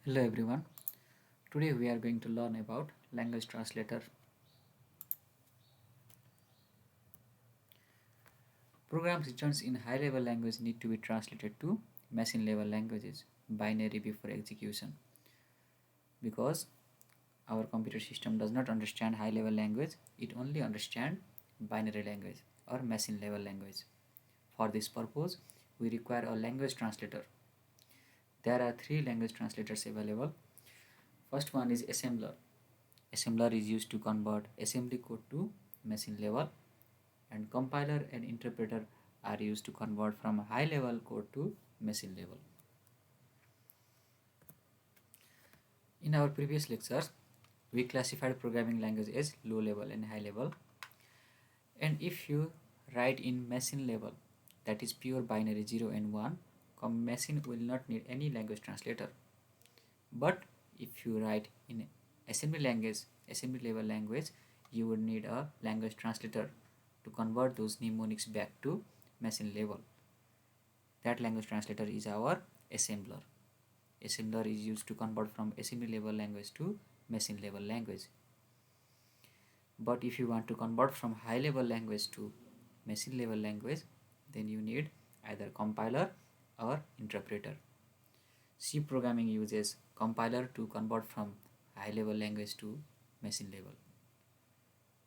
Hello everyone. Today we are going to learn about language translator. Programs written in high-level language need to be translated to machine-level languages, binary before execution. Because our computer system does not understand high-level language, it only understands binary language or machine-level language. For this purpose, we require a language translator. There are three language translators available. First one is assembler. Assembler is used to convert assembly code to machine level, and compiler and interpreter are used to convert from high level code to machine level. In our previous lectures, we classified programming language as low level and high level. And if you write in machine level, that is pure binary 0 and 1, machine will not need any language translator. But if you write in assembly level language, you would need a language translator to convert those mnemonics back to machine level. That language translator is our assembler. Assembler is used to convert from assembly level language to machine level language. But if you want to convert from high level language to machine level language, then you need either compiler or interpreter. C programming uses compiler to convert from high level language to machine level.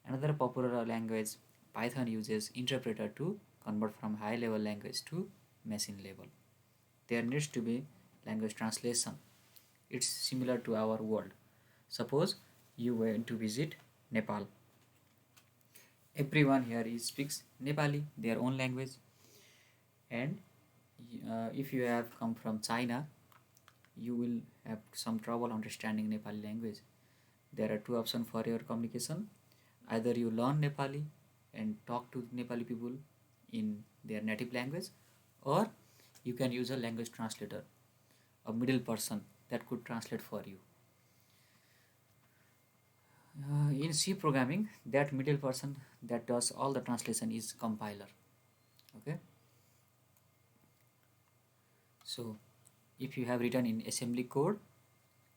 Another popular language, Python, uses interpreter to convert from high level language to machine level. There needs to be language translation. It's similar to our world. Suppose you went to visit Nepal. Everyone here speaks Nepali, their own language. And if you have come from China, you will have some trouble understanding Nepali language. There are two options for your communication. Either you learn Nepali and talk to Nepali people in their native language, or you can use a language translator, a middle person that could translate for you. In C programming, that middle person that does all the translation is compiler. Okay. So if you have written in assembly code,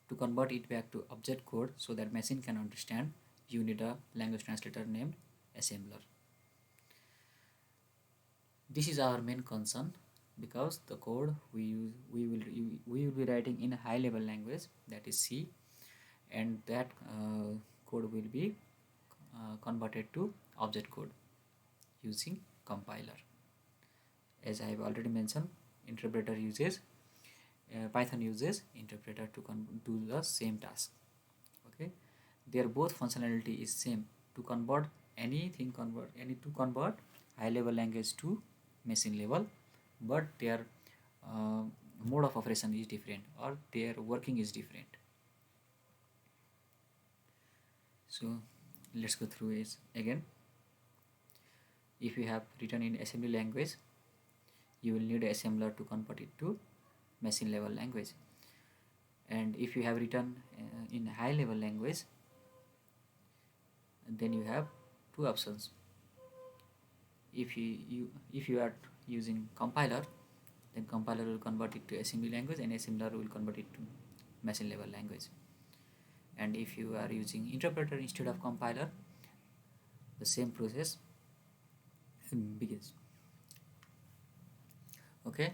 to convert it back to object code so that machine can understand, you need a language translator named assembler. This is our main concern, because the code we will be writing in a high level language, that is C, and that code will be converted to object code using compiler. As I have already mentioned, interpreter uses Python uses interpreter to do the same task. Okay, their both functionality is same, to convert high level language to machine level, but their mode of operation is different, or their working is different. So let's go through it again. If you have written in assembly language, you will need assembler to convert it to machine level language. And if you have written in high level language, then you have two options. If you are using compiler, then compiler will convert it to assembly language and assembler will convert it to machine level language. And if you are using interpreter instead of compiler, the same process begins. Okay.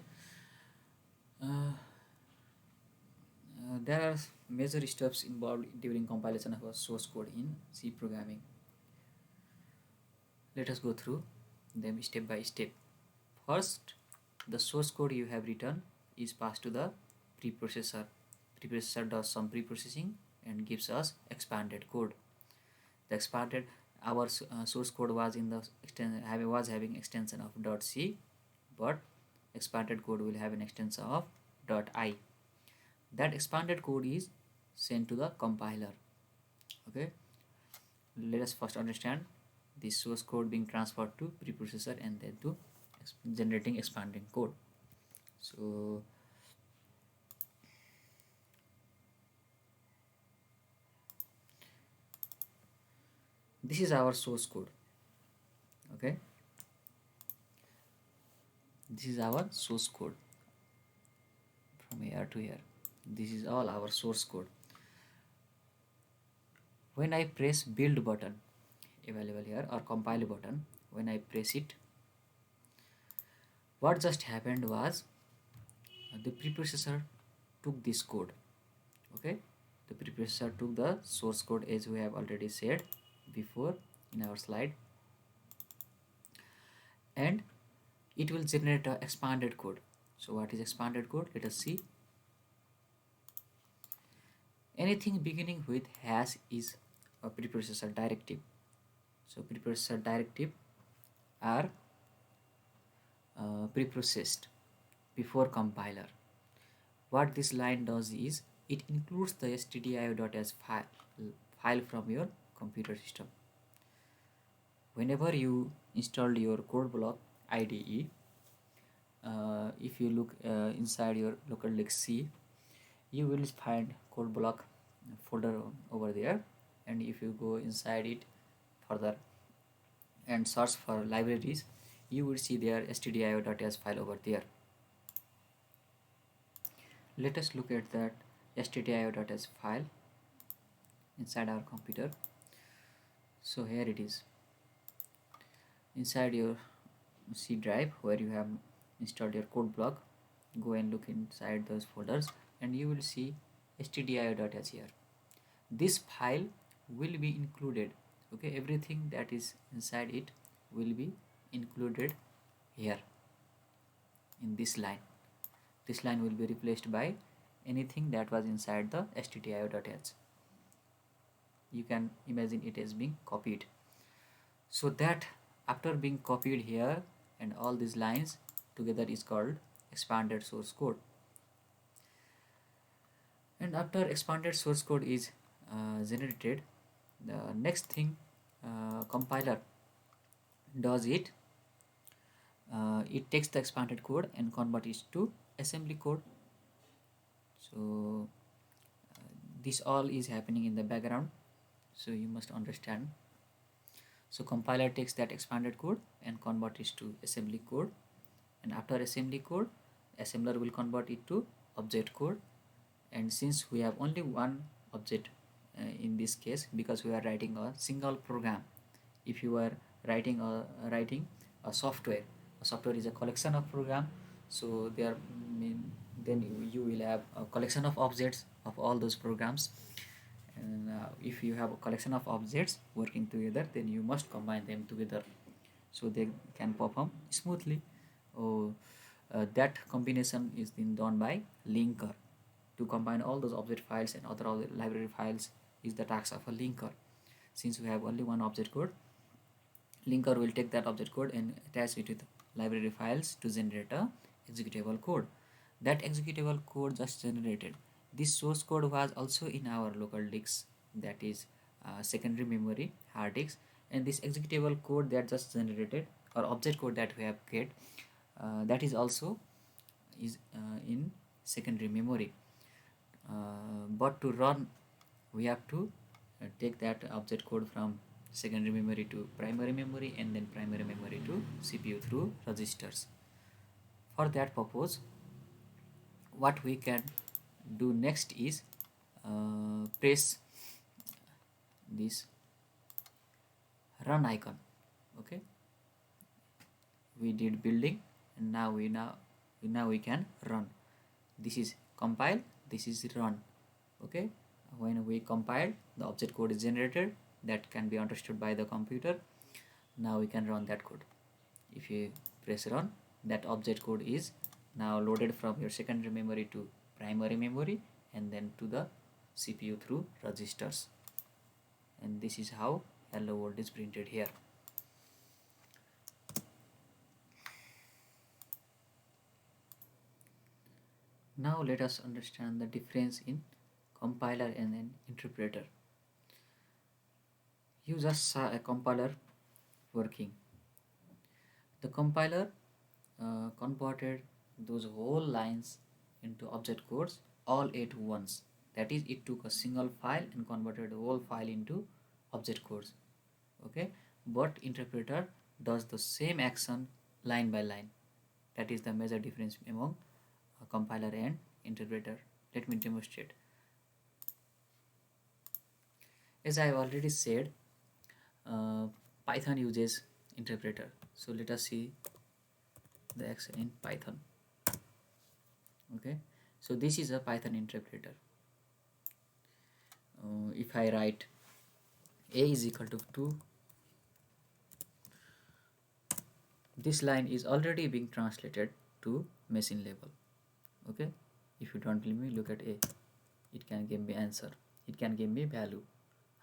There are major steps involved during compilation of a source code in C programming. Let us go through them step by step. First, the source code you have written is passed to the preprocessor. Preprocessor does some preprocessing and gives us expanded code. The expanded, our source code was in the having extension of .c, but expanded code will have an extension of .i. That expanded code is sent to the compiler. Okay, let us first understand this source code being transferred to preprocessor and then to generating expanding code. So this is our source code. Okay, this is our source code from here to here. This is all our source code. When I press build button available here, or compile button, when I press it, what just happened was the preprocessor took this code. Okay, the preprocessor took the source code as we have already said before in our slide, and it will generate a expanded code. So what is expanded code? Let us see. Anything beginning with hash is a preprocessor directive. So preprocessor directive are preprocessed before compiler. What this line does is it includes the stdio.h file from your computer system. Whenever you installed your code block IDE, if you look inside your local disk C, you will find code block folder over there, and if you go inside it further and search for libraries, you will see their stdio.h file over there. Let us look at that stdio.h file inside our computer. So here it is inside your C drive where you have installed your code block. Go and look inside those folders and you will see stdio.h here. This file will be included. Okay, everything that is inside it will be included here in this line. This line will be replaced by anything that was inside the stdio.h. You can imagine it as being copied. So that after being copied here and all these lines together is called expanded source code. And after expanded source code is generated, the next thing compiler does it takes the expanded code and converts it to assembly code. So this all is happening in the background, so you must understand. So compiler takes that expanded code and converts it to assembly code, and after assembly code, assembler will convert it to object code. And since we have only one object in this case, because we are writing a single program, if you are writing a software is a collection of program, so there then you will have a collection of objects of all those programs, and if you have a collection of objects working together, then you must combine them together so they can perform smoothly. That combination is then done by linker. To combine all those object files and other library files is the task of a linker. Since we have only one object code, linker will take that object code and attach it with library files to generate a executable code. That executable code just generated, this source code was also in our local disk, that is secondary memory hard disk, and this executable code that just generated or object code that we have get, that is also in secondary memory. But to run, we have to take that object code from secondary memory to primary memory, and then primary memory to CPU through registers. For that purpose, what we can do next is press this run icon. Okay, we did building, and now we can run. This is compile, this is run. Okay, when we compile, the object code is generated that can be understood by the computer. Now we can run that code. If you press run, that object code is now loaded from your secondary memory to primary memory and then to the CPU through registers. And this is how hello world is printed here. Now let us understand the difference in compiler and an interpreter. You just saw a compiler working. The compiler converted those whole lines into object codes all at once. That is, it took a single file and converted the whole file into object codes. Okay, but interpreter does the same action line by line. That is the major difference among a compiler and interpreter. Let me demonstrate. As I have already said, uh, Python uses interpreter. So let us see the action in Python. Okay, so this is a Python interpreter. If I write a is equal to 2, this line is already being translated to machine level. Okay, if you don't believe me, look at a. It can give me answer, it can give me value.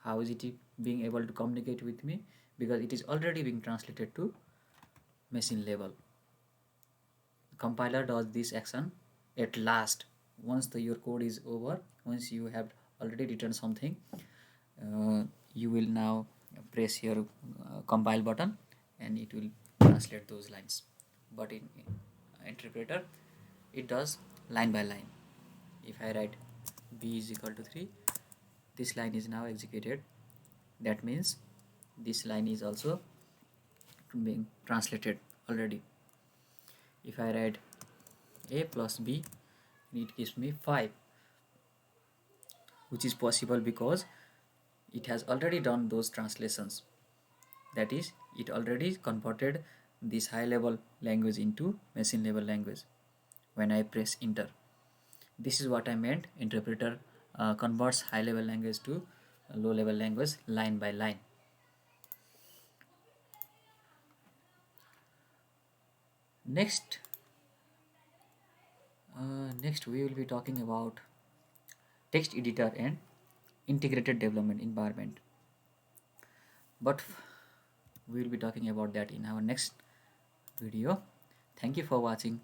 How is it being able to communicate with me? Because it is already being translated to machine level. Compiler does this action at last. Once your code is over, once you have already written something, you will now press your compile button and it will translate those lines. But in interpreter, it does line by line. If I write b is equal to 3, this line is now executed. That means this line is also being translated already. If I write a plus b, it gives me 5, which is possible because it has already done those translations. That is, it already converted this high level language into machine level language when I press enter. This is what I meant. Interpreter converts high level language to low level language line by line. Next we will be talking about text editor and integrated development environment, but we will be talking about that in our next video. Thank you for watching.